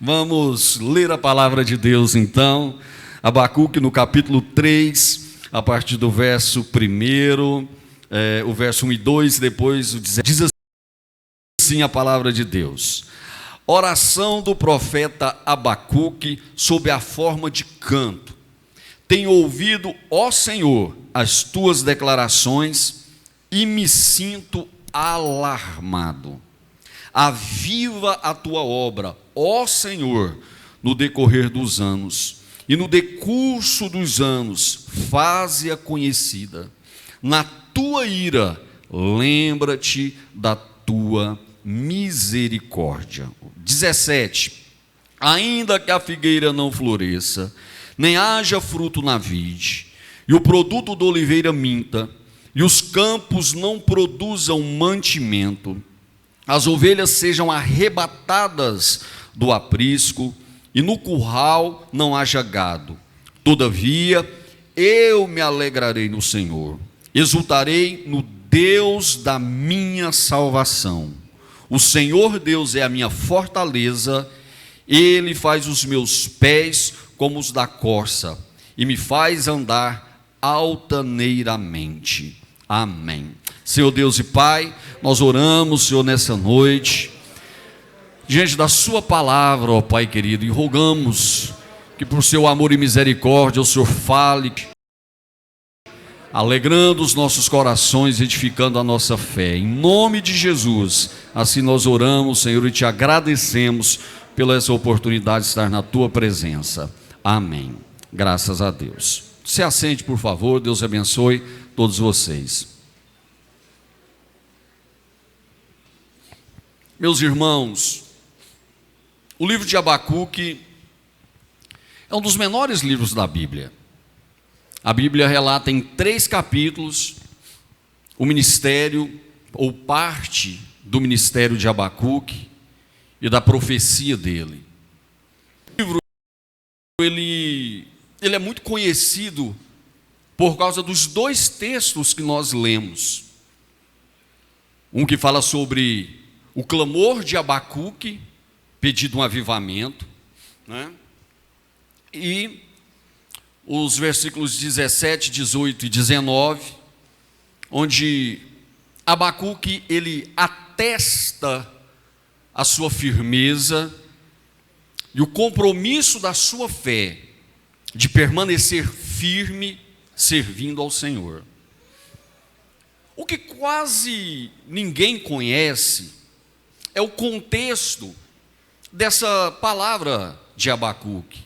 Vamos ler a palavra de Deus então. Abacuque no capítulo 3, a partir do verso 1, o verso 1 e 2, depois o 10. Diz assim a palavra de Deus. Oração do profeta Abacuque sob a forma de canto. Tenho ouvido, ó Senhor, as tuas declarações e me sinto alarmado. Aviva a tua obra, ó Senhor, no decorrer dos anos, e no decurso dos anos, faze-a conhecida. Na tua ira, lembra-te da tua misericórdia. 17. Ainda que a figueira não floresça, nem haja fruto na vide, e o produto da oliveira minta, e os campos não produzam mantimento, as ovelhas sejam arrebatadas do aprisco, e no curral não haja gado. Todavia, eu me alegrarei no Senhor, exultarei no Deus da minha salvação. O Senhor Deus é a minha fortaleza, Ele faz os meus pés como os da corça, e me faz andar altaneiramente. Amém. Senhor Deus e Pai, nós oramos, Senhor, nessa noite, diante da sua palavra, ó Pai querido, e rogamos que por seu amor e misericórdia o Senhor fale, alegrando os nossos corações, edificando a nossa fé. Em nome de Jesus, assim nós oramos, Senhor, e te agradecemos pela essa oportunidade de estar na tua presença. Amém. Graças a Deus. Se assente, por favor. Deus abençoe todos vocês. Meus irmãos, o livro de Abacuque é um dos menores livros da Bíblia. A Bíblia relata em 3 capítulos o ministério, ou parte do ministério de Abacuque e da profecia dele. O livro ele é muito conhecido por causa dos 2 textos que nós lemos. Um que fala sobre o clamor de Abacuque, pedindo um avivamento, né? E os versículos 17, 18 e 19, onde Abacuque ele atesta a sua firmeza e o compromisso da sua fé de permanecer firme servindo ao Senhor. O que quase ninguém conhece é o contexto dessa palavra de Abacuque.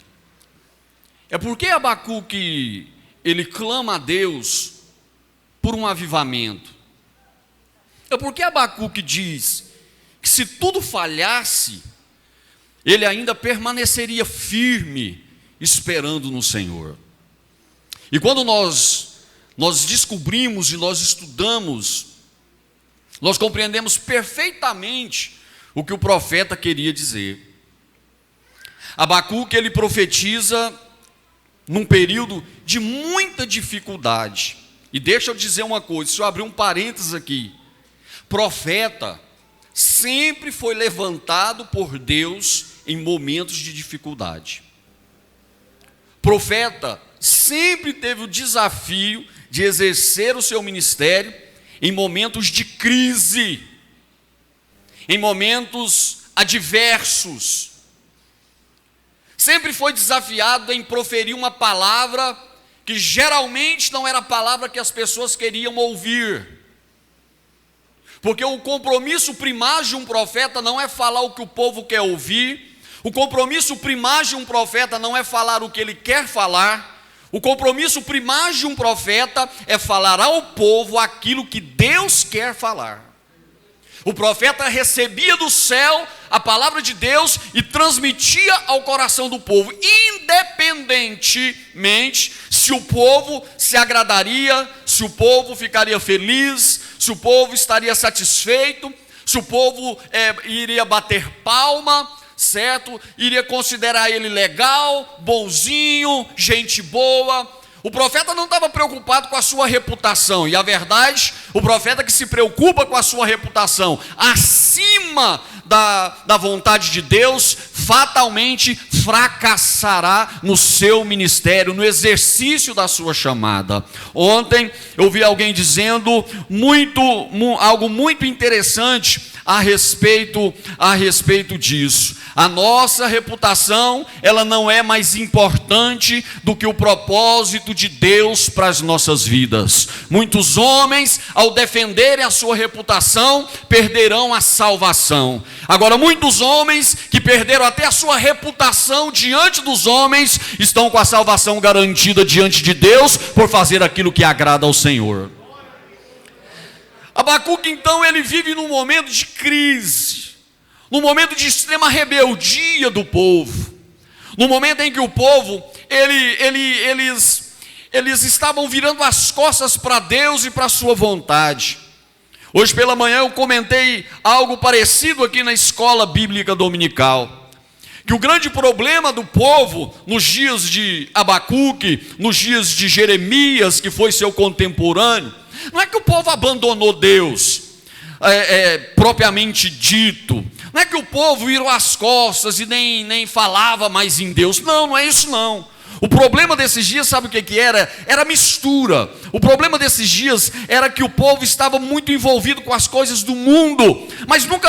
É porque Abacuque ele clama a Deus por um avivamento. É porque Abacuque diz que se tudo falhasse, ele ainda permaneceria firme, esperando no Senhor. E quando nós descobrimos e nós estudamos, nós compreendemos perfeitamente o que o profeta queria dizer. Abacuque ele profetiza num período de muita dificuldade. E deixa eu dizer uma coisa, se eu abrir um parênteses aqui, profeta sempre foi levantado por Deus em momentos de dificuldade. Profeta sempre teve o desafio de exercer o seu ministério em momentos de crise, em momentos adversos. Sempre foi desafiado em proferir uma palavra que geralmente não era a palavra que as pessoas queriam ouvir. Porque o compromisso primário de um profeta não é falar o que o povo quer ouvir. O compromisso primário de um profeta não é falar o que ele quer falar. O compromisso primário de um profeta é falar ao povo aquilo que Deus quer falar. O profeta recebia do céu a palavra de Deus e transmitia ao coração do povo, independentemente se o povo se agradaria, se o povo ficaria feliz, se o povo estaria satisfeito, se o povo iria bater palma, certo? Iria considerar ele legal, bonzinho, gente boa. O profeta não estava preocupado com a sua reputação, e a verdade, o profeta que se preocupa com a sua reputação acima da vontade de Deus, fatalmente fracassará no seu ministério, no exercício da sua chamada. Ontem eu vi alguém dizendo algo muito interessante a respeito disso. A nossa reputação, ela não é mais importante do que o propósito de Deus para as nossas vidas. Muitos homens, ao defenderem a sua reputação, perderão a salvação. Agora, muitos homens que perderam até a sua reputação diante dos homens, estão com a salvação garantida diante de Deus, por fazer aquilo que agrada ao Senhor. Abacuque, então, ele vive num momento de crise, num momento de extrema rebeldia do povo, no momento em que o povo, eles estavam virando as costas para Deus e para a sua vontade. Hoje pela manhã eu comentei algo parecido aqui na escola bíblica dominical, que o grande problema do povo nos dias de Abacuque, nos dias de Jeremias, que foi seu contemporâneo, não é que o povo abandonou Deus, propriamente dito. Não é que o povo virou as costas e nem falava mais em Deus. Não é isso não. O problema desses dias, sabe o que era? Era mistura. O problema desses dias era que o povo estava muito envolvido com as coisas do mundo, mas não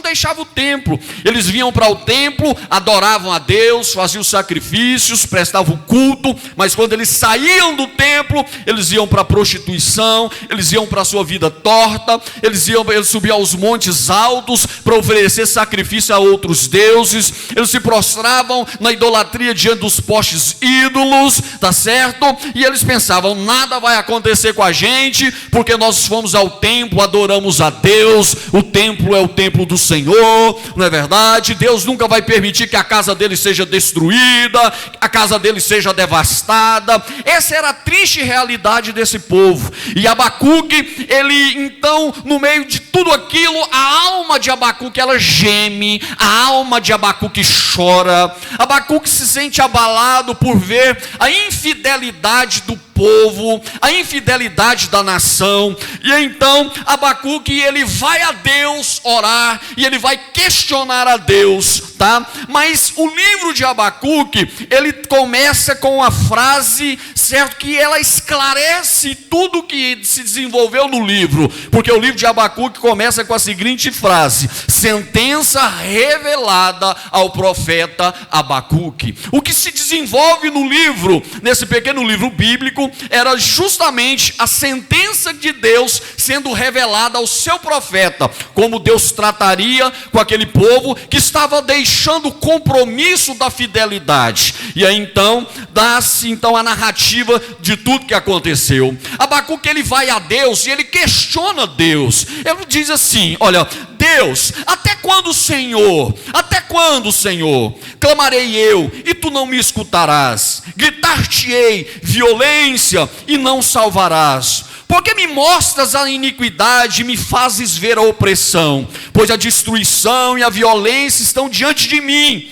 deixava o templo. Eles vinham para o templo, adoravam a Deus, faziam sacrifícios, prestavam culto, mas quando eles saíam do templo, eles iam para a prostituição, eles iam para a sua vida torta, eles subiam aos montes altos para oferecer sacrifício a outros deuses, eles se prostravam na idolatria diante dos postes ídolos, tá certo? E eles pensavam, nada vai acontecer com a gente, porque nós fomos ao templo, adoramos a Deus, o templo é o templo do Senhor, não é verdade? Deus nunca vai permitir que a casa dele seja destruída, a casa dele seja devastada. Essa era a triste realidade desse povo. E Abacuque, ele então, no meio de tudo aquilo, a alma de Abacuque, ela geme, a alma de Abacuque chora. Abacuque se sente abalado por ver a infidelidade do povo, a infidelidade da nação. E então Abacuque, ele vai a Deus orar e ele vai questionar a Deus, tá? Mas o livro de Abacuque, ele começa com uma frase, certo, que ela esclarece tudo que se desenvolveu no livro, porque o livro de Abacuque começa com a seguinte frase: sentença revelada ao profeta Abacuque. O que se desenvolve no livro, nesse pequeno livro bíblico, era justamente a sentença de Deus sendo revelada ao seu profeta, como Deus trataria com aquele povo que estava deixando o compromisso da fidelidade. E aí então dá-se então a narrativa de tudo que aconteceu. Abacuque, ele vai a Deus e ele questiona Deus. Ele diz assim: olha, Deus, até quando, Senhor? Até quando, Senhor? Clamarei eu e tu não me escutarás, gritar-te-ei violência e não salvarás. Porque me mostras a iniquidade e me fazes ver a opressão? Pois a destruição e a violência estão diante de mim.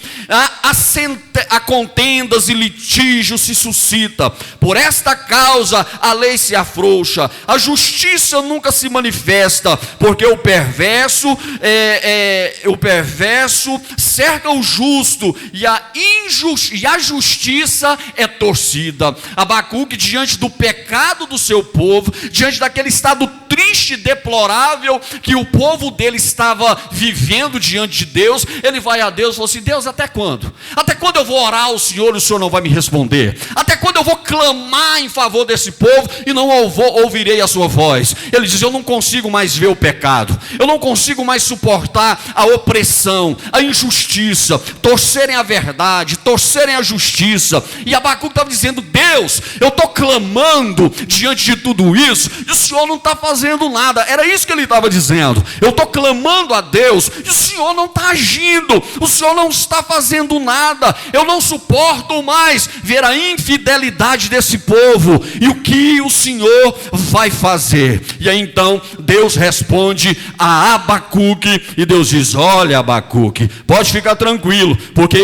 A contendas e litígio se suscita. Por esta causa a lei se afrouxa, a justiça nunca se manifesta, porque o perverso cerca o justo e a justiça é torcida. Abacuque, diante do pecado do seu povo, diante daquele estado triste e deplorável que o povo dele estava vivendo diante de Deus, ele vai a Deus e fala assim: Deus, até quando? Até quando eu vou orar ao Senhor e o Senhor não vai me responder? Até quando eu vou clamar em favor desse povo e não ouvirei a sua voz? Ele diz: eu não consigo mais ver o pecado, eu não consigo mais suportar a opressão, a injustiça, torcerem a verdade, torcerem a justiça. E Abacuque estava dizendo: Deus, eu estou clamando diante de tudo isso e o Senhor não está fazendo nada. Era isso que ele estava dizendo: eu estou clamando a Deus e o Senhor não está agindo, o Senhor não está fazendo nada. Eu não suporto mais ver a infidelidade desse povo e o que o Senhor vai fazer. E aí então Deus responde a Abacuque e Deus diz: olha, Abacuque, pode ficar tranquilo, porque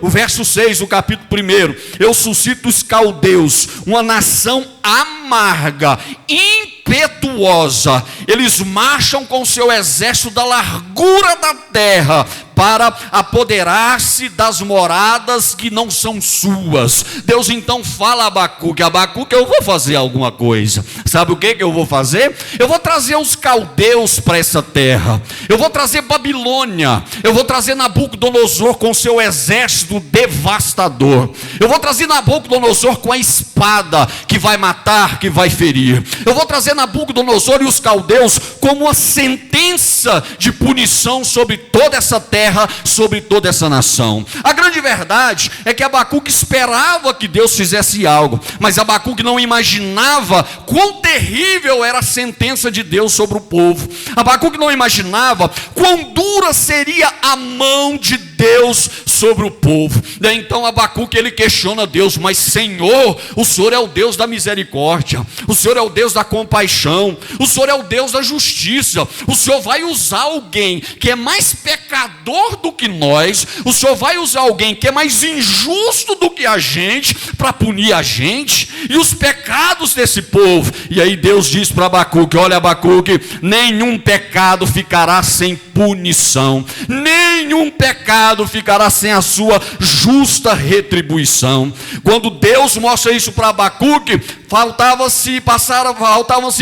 o verso 6 do capítulo 1, eu suscito os caldeus, uma nação amarga, impiedosa impetuosa. Eles marcham com seu exército da largura da terra para apoderar-se das moradas que não são suas. Deus então fala a Abacuque: Abacuque, eu vou fazer alguma coisa. Sabe o que eu vou fazer? Eu vou trazer os caldeus para essa terra. Eu vou trazer Babilônia. Eu vou trazer Nabucodonosor com seu exército devastador. Eu vou trazer Nabucodonosor com a espada que vai matar, que vai ferir. Eu vou trazer Nabucodonosor e os caldeus como uma sentença de punição sobre toda essa terra, sobre toda essa nação. A grande verdade é que Abacuque esperava que Deus fizesse algo, mas Abacuque não imaginava quão terrível era a sentença de Deus sobre o povo. Abacuque não imaginava quão dura seria a mão de Deus sobre o povo. Então Abacuque ele questiona Deus: mas Senhor, o Senhor é o Deus da misericórdia, o Senhor é o Deus da compaixão, o Senhor é o Deus da justiça. O Senhor vai usar alguém que é mais pecador do que nós, o Senhor vai usar alguém que é mais injusto do que a gente para punir a gente e os pecados desse povo. E aí Deus diz para Abacuque: olha, Abacuque, nenhum pecado ficará sem punição, nenhum pecado ficará sem a sua justa retribuição. Quando Deus mostra isso para Abacuque, faltavam-se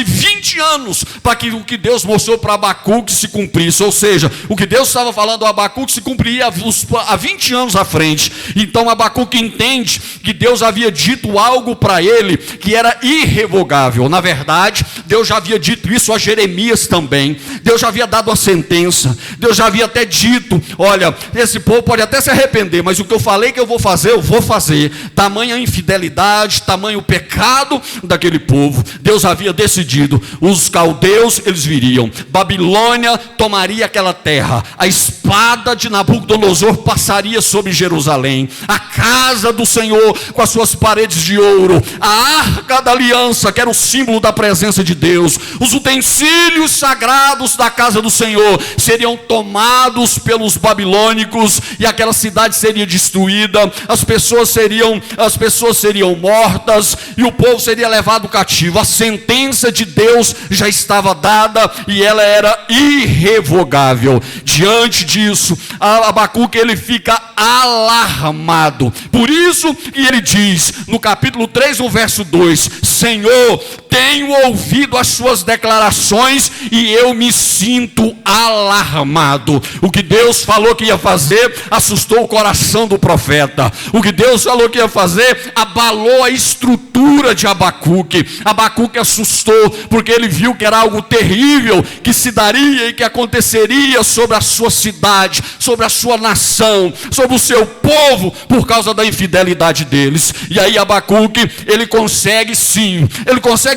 20 anos para que o que Deus mostrou para Abacuque se cumprisse. Ou seja, o que Deus estava falando a Abacuque se cumpria há 20 anos à frente. Então Abacuque entende que Deus havia dito algo para ele que era irrevogável. Na verdade, Deus já havia dito isso a Jeremias também. Deus já havia dado a sentença. Deus já havia até dito: olha, esse povo pode até se arrepender, mas o que eu falei que eu vou fazer, eu vou fazer. Tamanha infidelidade, tamanho pecado daquele povo. Deus havia decidido: os caldeus eles viriam, Babilônia tomaria aquela terra, a espada de Nabucodonosor passaria sobre Jerusalém, a casa do Senhor com as suas paredes de ouro, a arca da aliança, que era o símbolo da presença de Deus, os utensílios sagrados da casa do Senhor seriam tomados pelos babilônicos e aquela cidade seria destruída, as pessoas seriam mortas e o povo seria levado cativo. A sentença de Deus já estava dada e ela era irrevogável. Diante disso, Abacuque ele fica alarmado. Por isso que ele diz no capítulo 3, no verso 2: Senhor, tenho ouvido as suas declarações e eu me sinto alarmado. O que Deus falou que ia fazer assustou o coração do profeta. O que Deus falou que ia fazer abalou a estrutura de Abacuque. Abacuque assustou porque ele viu que era algo terrível que se daria e que aconteceria sobre a sua cidade, sobre a sua nação, sobre o seu povo, por causa da infidelidade deles. E aí Abacuque, ele consegue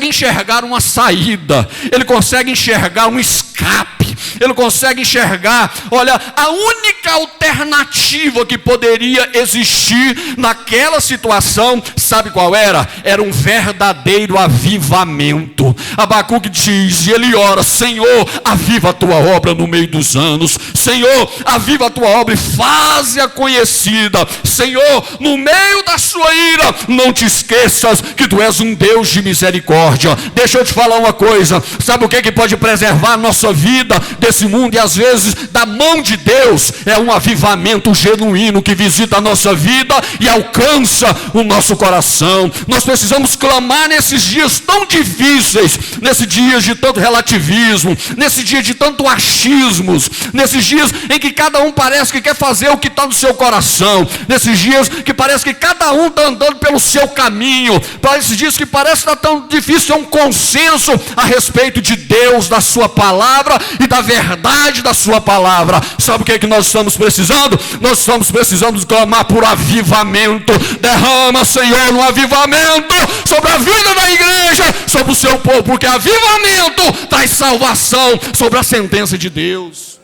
enxergar uma saída, ele consegue enxergar um escape, ele consegue enxergar, olha, a única alternativa que poderia existir naquela situação, sabe qual era? Era um verdadeiro avivamento. Abacuque diz, e ele ora: Senhor, aviva a tua obra no meio dos anos. Senhor, aviva a tua obra e faze-a conhecida. Senhor, no meio da sua ira, não te esqueças que tu és um Deus de misericórdia. Deixa eu te falar uma coisa, sabe o que pode preservar a nossa vida desse mundo e às vezes da mão de Deus? É um avivamento genuíno que visita a nossa vida e alcança o nosso coração. Nós precisamos clamar nesses dias tão difíceis, nesses dias de tanto relativismo, nesses dias de tanto achismos, nesses dias em que cada um parece que quer fazer o que está no seu coração, nesses dias que parece que cada um está andando pelo seu caminho, para esses dias que parece que está tão difícil ter um consenso a respeito de Deus, da sua palavra e da verdade da sua palavra. Sabe o que nós estamos precisando? Nós estamos precisando de clamar por avivamento. Derrama, Senhor, um avivamento sobre a vida da igreja, sobre o seu povo, porque avivamento traz salvação sobre a sentença de Deus.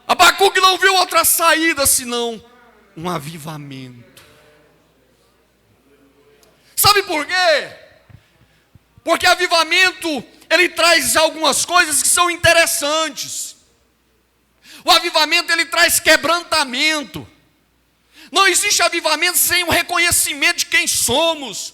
Abacuque não viu outra saída senão um avivamento. Sabe por quê? Porque avivamento, ele traz algumas coisas que são interessantes. O avivamento, ele traz quebrantamento. Não existe avivamento sem um reconhecimento de quem somos.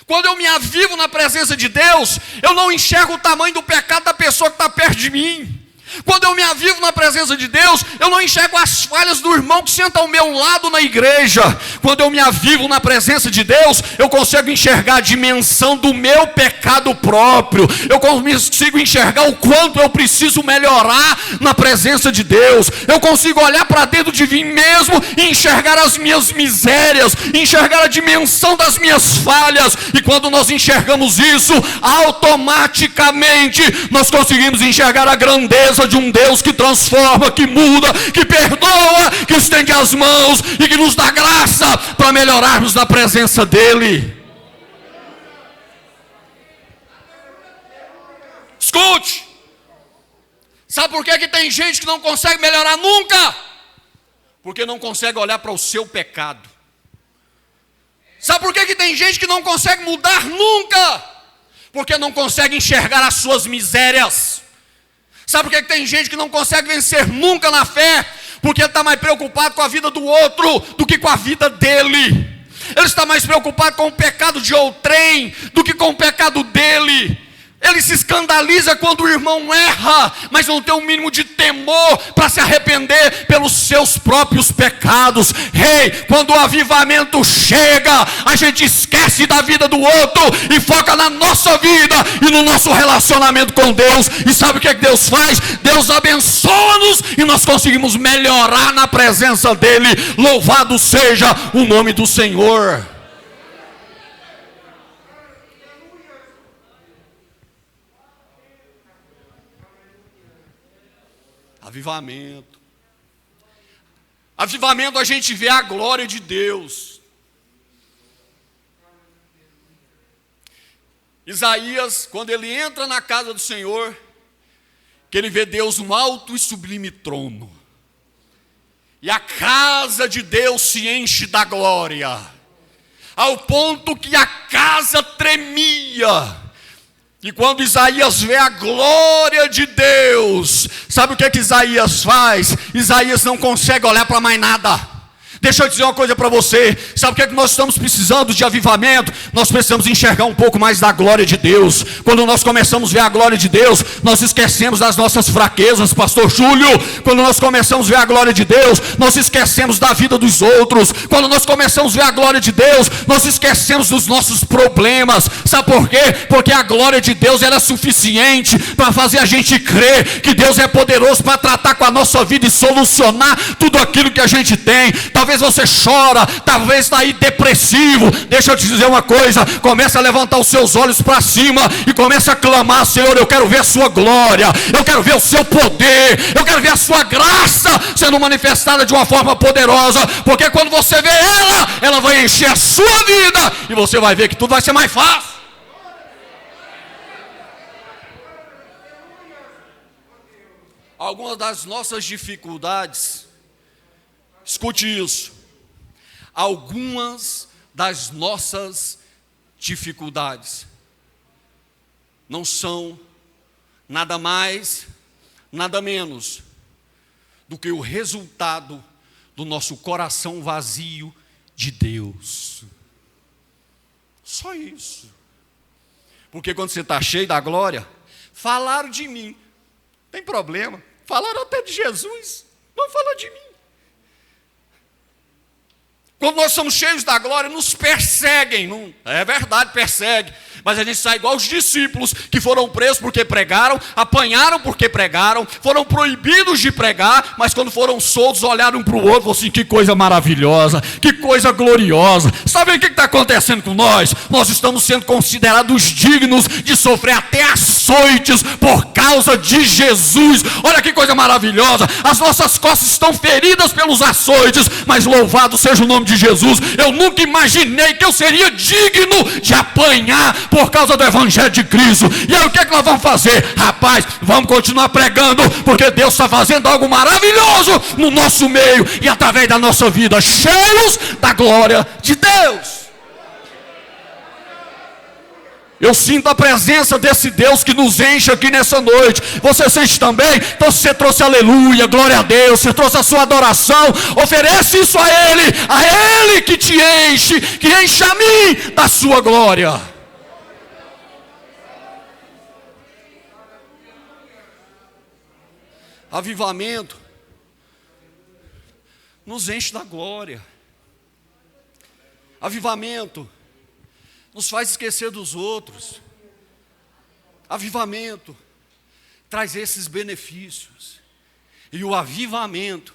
Quando eu me avivo na presença de Deus, eu não enxergo o tamanho do pecado da pessoa que está perto de mim. Quando eu me avivo na presença de Deus, eu não enxergo as falhas do irmão que senta ao meu lado na igreja. Quando eu me avivo na presença de Deus, eu consigo enxergar a dimensão do meu pecado próprio. Eu consigo enxergar o quanto eu preciso melhorar na presença de Deus. Eu consigo olhar para dentro de mim mesmo e enxergar as minhas misérias, enxergar a dimensão das minhas falhas. E quando nós enxergamos isso, automaticamente nós conseguimos enxergar a grandeza de um Deus que transforma, que muda, que perdoa, que estende as mãos e que nos dá graça para melhorarmos na presença dEle. Escute, sabe por que tem gente que não consegue melhorar nunca? Porque não consegue olhar para o seu pecado. Sabe por que tem gente que não consegue mudar nunca? Porque não consegue enxergar as suas misérias. Sabe por que tem gente que não consegue vencer nunca na fé? Porque ele está mais preocupado com a vida do outro do que com a vida dele. Ele está mais preocupado com o pecado de outrem do que com o pecado dele. Ele se escandaliza quando o irmão erra, mas não tem o mínimo de temor para se arrepender pelos seus próprios pecados. Quando o avivamento chega, a gente esquece da vida do outro e foca na nossa vida e no nosso relacionamento com Deus. E sabe o que Deus faz? Deus abençoa-nos e nós conseguimos melhorar na presença dEle. Louvado seja o nome do Senhor. Avivamento. Avivamento, a gente vê a glória de Deus. Isaías, quando ele entra na casa do Senhor, que ele vê Deus no alto e sublime trono. E a casa de Deus se enche da glória, ao ponto que a casa tremia. E quando Isaías vê a glória de Deus, sabe o que Isaías faz? Isaías não consegue olhar para mais nada. Deixa eu dizer uma coisa para você. Sabe o que nós estamos precisando de avivamento? Nós precisamos enxergar um pouco mais da glória de Deus. Quando nós começamos a ver a glória de Deus, nós esquecemos das nossas fraquezas, pastor Júlio. Quando nós começamos a ver a glória de Deus, nós esquecemos da vida dos outros. Quando nós começamos a ver a glória de Deus, nós esquecemos dos nossos problemas. Sabe por quê? Porque a glória de Deus ela é suficiente para fazer a gente crer que Deus é poderoso para tratar com a nossa vida e solucionar tudo aquilo que a gente tem. Talvez você chora, talvez está aí depressivo. Deixa eu te dizer uma coisa: começa a levantar os seus olhos para cima e começa a clamar: Senhor, eu quero ver a sua glória, eu quero ver o seu poder, eu quero ver a sua graça sendo manifestada de uma forma poderosa. Porque quando você vê ela vai encher a sua vida e você vai ver que tudo vai ser mais fácil. Algumas das nossas dificuldades, escute isso, algumas das nossas dificuldades não são nada mais, nada menos do que o resultado do nosso coração vazio de Deus. Só isso. Porque quando você está cheio da glória, falaram de mim, tem problema, falaram até de Jesus, não fala de mim. Quando nós somos cheios da glória, nos perseguem. Não, é verdade, persegue. Mas a gente sai igual os discípulos que foram presos porque pregaram, apanharam porque pregaram, foram proibidos de pregar, mas quando foram soltos, olharam um para o outro e falaram assim: que coisa maravilhosa, que coisa gloriosa. Sabe o que está acontecendo com nós? Nós estamos sendo considerados dignos de sofrer até açoites por causa de Jesus. Olha que coisa maravilhosa. As nossas costas estão feridas pelos açoites, mas louvado seja o nome de Jesus. Eu nunca imaginei que eu seria digno de apanhar por causa do evangelho de Cristo. E aí o que é que nós vamos fazer? Rapaz, vamos continuar pregando, porque Deus está fazendo algo maravilhoso no nosso meio e através da nossa vida, cheios da glória de Deus. Eu sinto a presença desse Deus que nos enche aqui nessa noite. Você sente também? Então se você trouxe aleluia, glória a Deus, você trouxe a sua adoração, oferece isso a Ele que te enche, que enche a mim da sua glória. Avivamento nos enche da glória. Avivamento nos faz esquecer dos outros. Avivamento traz esses benefícios. E o avivamento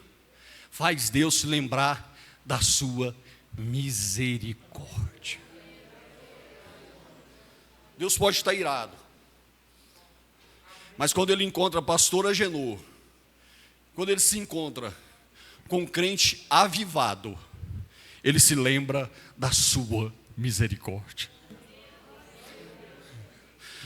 faz Deus se lembrar da sua misericórdia. Deus pode estar irado, mas quando Ele encontra a pastora Agenor, quando Ele se encontra com um crente avivado, Ele se lembra da sua misericórdia.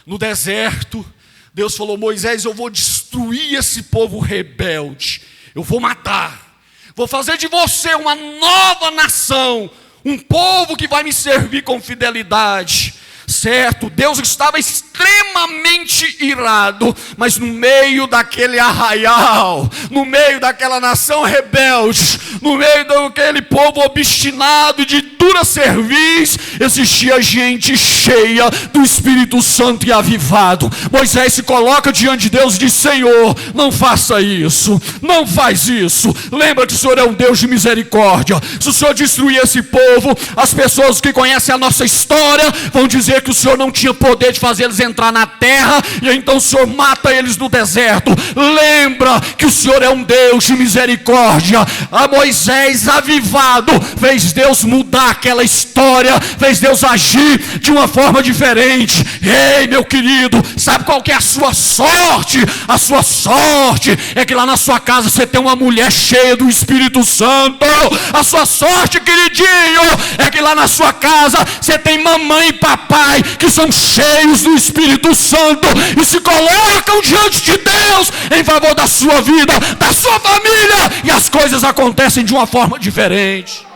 No deserto, Deus falou: Moisés, eu vou destruir esse povo rebelde, eu vou matar, vou fazer de você uma nova nação, um povo que vai me servir com fidelidade. Certo, Deus estava extremamente irado, mas no meio daquele arraial, no meio daquela nação rebelde, no meio daquele povo obstinado de dura cerviz, existia gente cheia do Espírito Santo e avivado. Moisés se coloca diante de Deus e diz: Senhor, não faça isso, não faz isso, lembra que o Senhor é um Deus de misericórdia. Se o Senhor destruir esse povo, as pessoas que conhecem a nossa história vão dizer que o Senhor não tinha poder de fazer eles entrar na terra, e então o Senhor mata eles no deserto. Lembra que o Senhor é um Deus de misericórdia. A Moisés avivado fez Deus mudar aquela história, fez Deus agir de uma forma diferente. Ei, meu querido, sabe qual que é a sua sorte? A sua sorte é que lá na sua casa você tem uma mulher cheia do Espírito Santo. A sua sorte, queridinho, é que lá na sua casa você tem mamãe e papai que são cheios do Espírito Santo e se colocam diante de Deus em favor da sua vida, da sua família, e as coisas acontecem de uma forma diferente.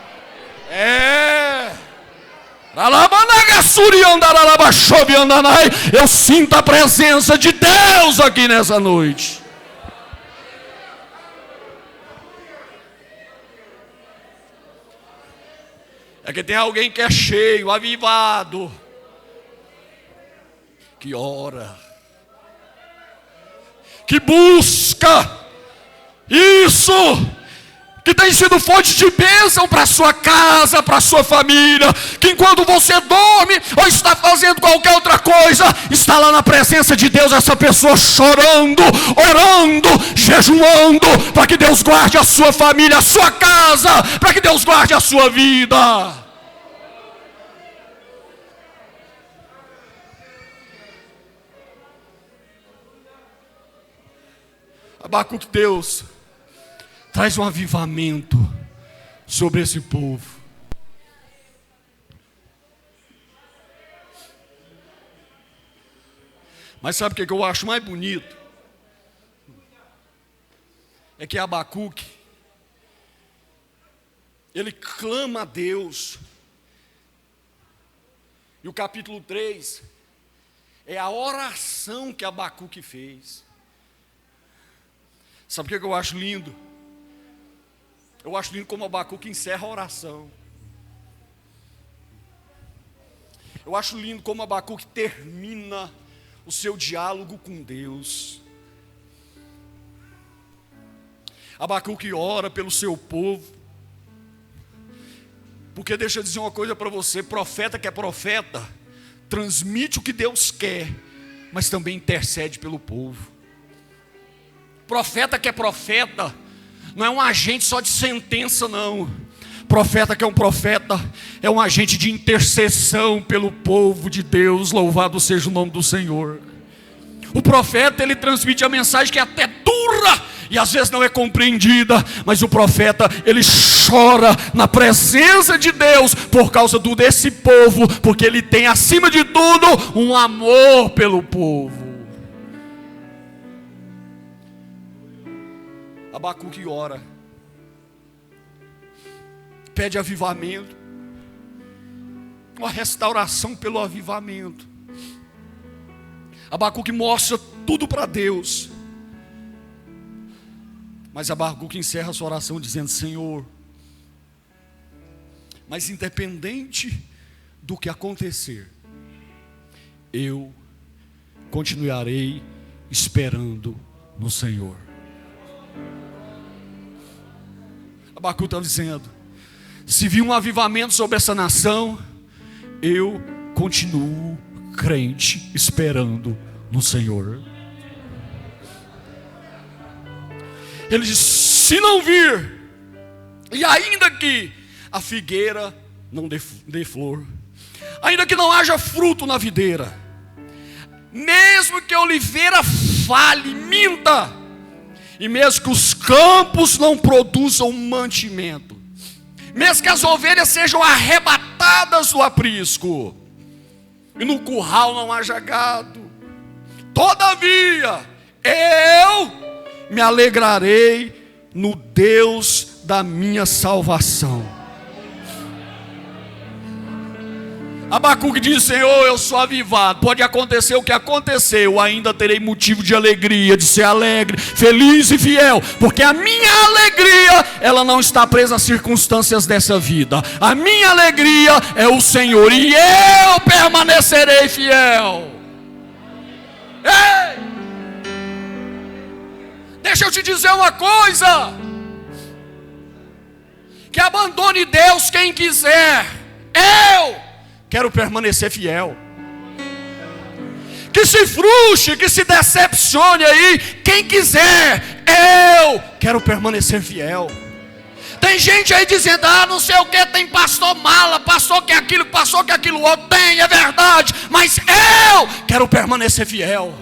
Eu sinto a presença de Deus aqui nessa noite. É que tem alguém que é cheio, avivado, que ora, que busca isso, que tem sido fonte de bênção para a sua casa, para a sua família, que enquanto você dorme ou está fazendo qualquer outra coisa, está lá na presença de Deus, essa pessoa chorando, orando, jejuando, para que Deus guarde a sua família, a sua casa, para que Deus guarde a sua vida. Abacuque, Deus traz um avivamento sobre esse povo. Mas sabe o que eu acho mais bonito? É que Abacuque, ele clama a Deus. E o capítulo 3 é a oração que Abacuque fez. Sabe o que eu acho lindo? Eu acho lindo como Abacuque encerra a oração. Eu acho lindo como Abacuque termina o seu diálogo com Deus. Abacuque ora pelo seu povo. Porque deixa eu dizer uma coisa para você: profeta que é profeta transmite o que Deus quer, mas também intercede pelo povo. Profeta que é profeta não é um agente só de sentença, não. Profeta que é um agente de intercessão pelo povo de Deus. Louvado seja o nome do Senhor. O profeta, ele transmite a mensagem que é até dura e às vezes não é compreendida, mas o profeta, ele chora na presença de Deus por causa desse povo, porque ele tem acima de tudo um amor pelo povo. Abacuque ora, pede avivamento, uma restauração pelo avivamento. Abacuque mostra tudo para Deus, mas Abacuque encerra a sua oração dizendo: Senhor, mas independente do que acontecer, eu continuarei esperando no Senhor. Abacuque está dizendo: se vir um avivamento sobre essa nação, eu continuo crente, esperando no Senhor. Ele diz: se não vir, e ainda que a figueira não dê flor, ainda que não haja fruto na videira, mesmo que a oliveira fale, minta, e mesmo que os campos não produzam mantimento, mesmo que as ovelhas sejam arrebatadas do aprisco, e no curral não haja gado, todavia eu me alegrarei no Deus da minha salvação. Abacuque diz: Senhor, eu sou avivado. Pode acontecer o que aconteceu, eu ainda terei motivo de alegria, de ser alegre, feliz e fiel, porque a minha alegria, ela não está presa às circunstâncias dessa vida. A minha alegria é o Senhor, e eu permanecerei fiel. Ei! Deixa eu te dizer uma coisa: que abandone Deus quem quiser, eu quero permanecer fiel. Que se frustre, que se decepcione aí quem quiser, eu quero permanecer fiel. Tem gente aí dizendo: não sei o que, tem pastor mala, pastor que aquilo, pastor que aquilo outro. Tem, é verdade, mas eu quero permanecer fiel.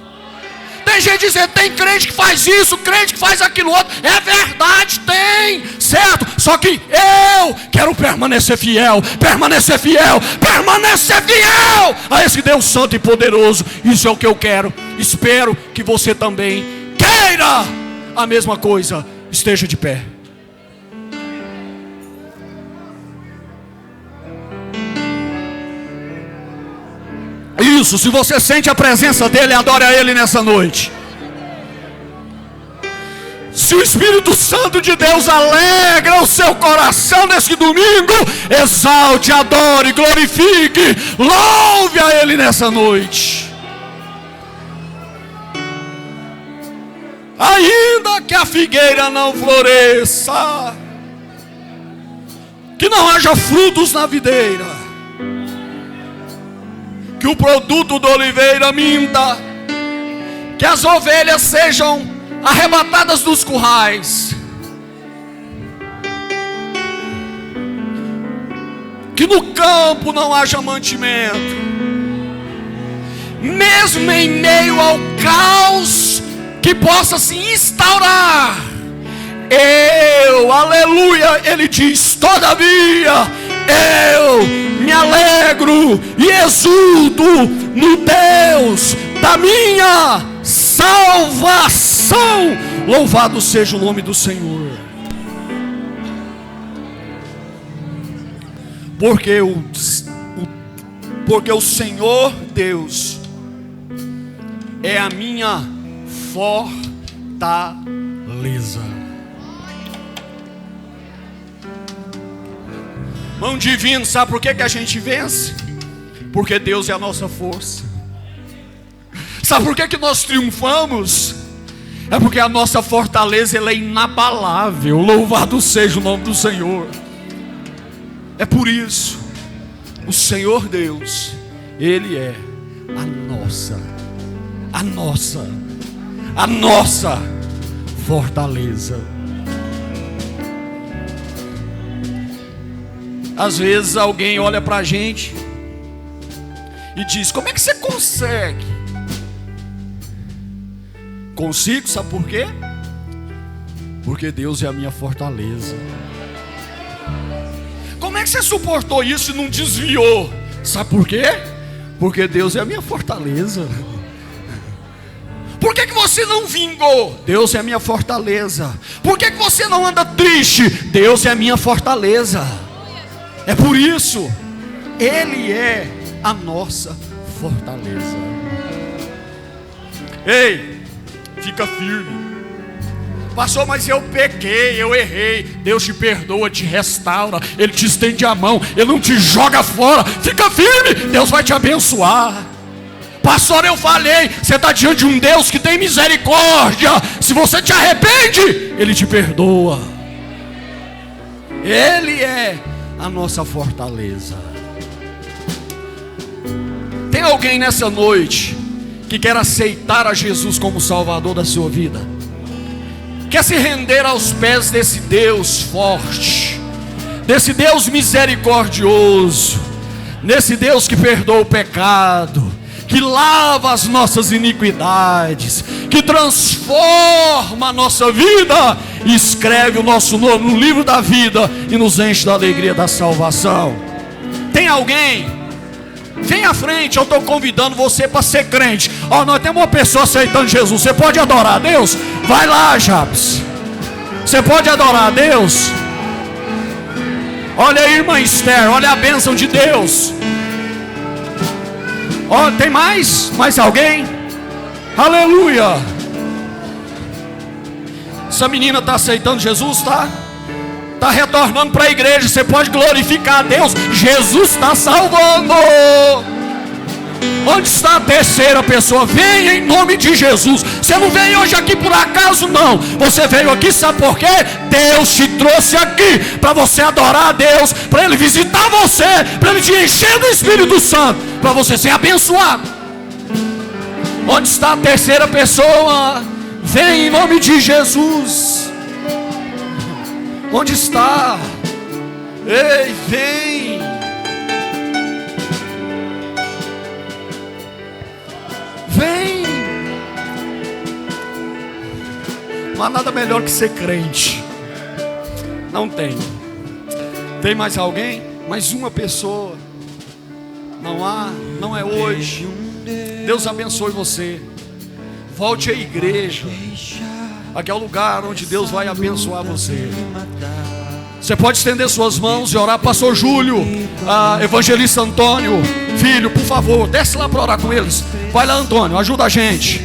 Tem gente dizendo: tem crente que faz isso, crente que faz aquilo outro. É verdade, tem, certo? Só que eu quero permanecer fiel, permanecer fiel, permanecer fiel a esse Deus santo e poderoso. Isso é o que eu quero. Espero que você também queira a mesma coisa. Esteja de pé. Isso, se você sente a presença dele, adore a ele nessa noite. Se o Espírito Santo de Deus alegra o seu coração nesse domingo, exalte, adore, glorifique, louve a ele nessa noite. Ainda que a figueira não floresça, que não haja frutos na videira, que o produto da oliveira minta, que as ovelhas sejam arrebatadas dos currais, que no campo não haja mantimento, mesmo em meio ao caos que possa se instaurar, aleluia, ele diz: todavia eu me alegro e exulto no Deus da minha salvação. Louvado seja o nome do Senhor. Porque o Senhor Deus é a minha fortaleza. Mão divino, sabe por que a gente vence? Porque Deus é a nossa força. Sabe por que nós triunfamos? É porque a nossa fortaleza, ela é inabalável. Louvado seja o nome do Senhor. É por isso, o Senhor Deus, Ele é a nossa fortaleza. Às vezes alguém olha pra gente e diz: como é que você consegue? Consigo, sabe por quê? Porque Deus é a minha fortaleza. Como é que você suportou isso e não desviou? Sabe por quê? Porque Deus é a minha fortaleza. Por que você não vingou? Deus é a minha fortaleza. Por que você não anda triste? Deus é a minha fortaleza. É por isso, Ele é a nossa fortaleza. Ei, fica firme. Pastor, mas eu pequei, eu errei. Deus te perdoa, te restaura, Ele te estende a mão, Ele não te joga fora. Fica firme, Deus vai te abençoar. Pastor, eu falei. Você está diante de um Deus que tem misericórdia. Se você te arrepende, Ele te perdoa. Ele é a nossa fortaleza. Tem alguém nessa noite que quer aceitar a Jesus como Salvador da sua vida? Quer se render aos pés desse Deus forte, desse Deus misericordioso, nesse Deus que perdoa o pecado, que lava as nossas iniquidades, que transforma a nossa vida e escreve o nosso nome no livro da vida e nos enche da alegria da salvação? Tem alguém? Vem à frente, eu estou convidando você para ser crente. Nós temos uma pessoa aceitando Jesus. Você pode adorar a Deus? Vai lá, Jabes. Você pode adorar a Deus? Olha aí, irmã Esther, olha a bênção de Deus. Tem mais? Mais alguém? Aleluia. Essa menina está aceitando Jesus, tá? Está retornando para a igreja. Você pode glorificar a Deus. Jesus está salvando. Onde está a terceira pessoa? Venha em nome de Jesus. Você não veio hoje aqui por acaso, não. Você veio aqui, sabe por quê? Deus te trouxe aqui para você adorar a Deus, para Ele visitar você, para Ele te encher do Espírito Santo, para você ser abençoado. Onde está a terceira pessoa? Vem em nome de Jesus. Onde está? Ei, vem. Vem. Não há nada melhor que ser crente. Não tem. Tem mais alguém? Mais uma pessoa? Não há? Não é hoje. Deus abençoe você. Volte à igreja. Aqui é o lugar onde Deus vai abençoar você. Você pode estender suas mãos e orar. Pastor Júlio, evangelista Antônio, filho, por favor, desce lá para orar com eles. Vai lá, Antônio, ajuda a gente.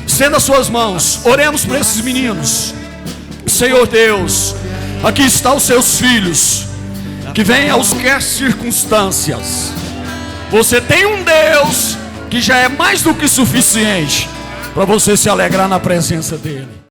Estenda suas mãos. Oremos por esses meninos. Senhor Deus, aqui estão os seus filhos, que vêm aos quaisquer circunstâncias. Você tem um Deus que já é mais do que suficiente para você se alegrar na presença dEle.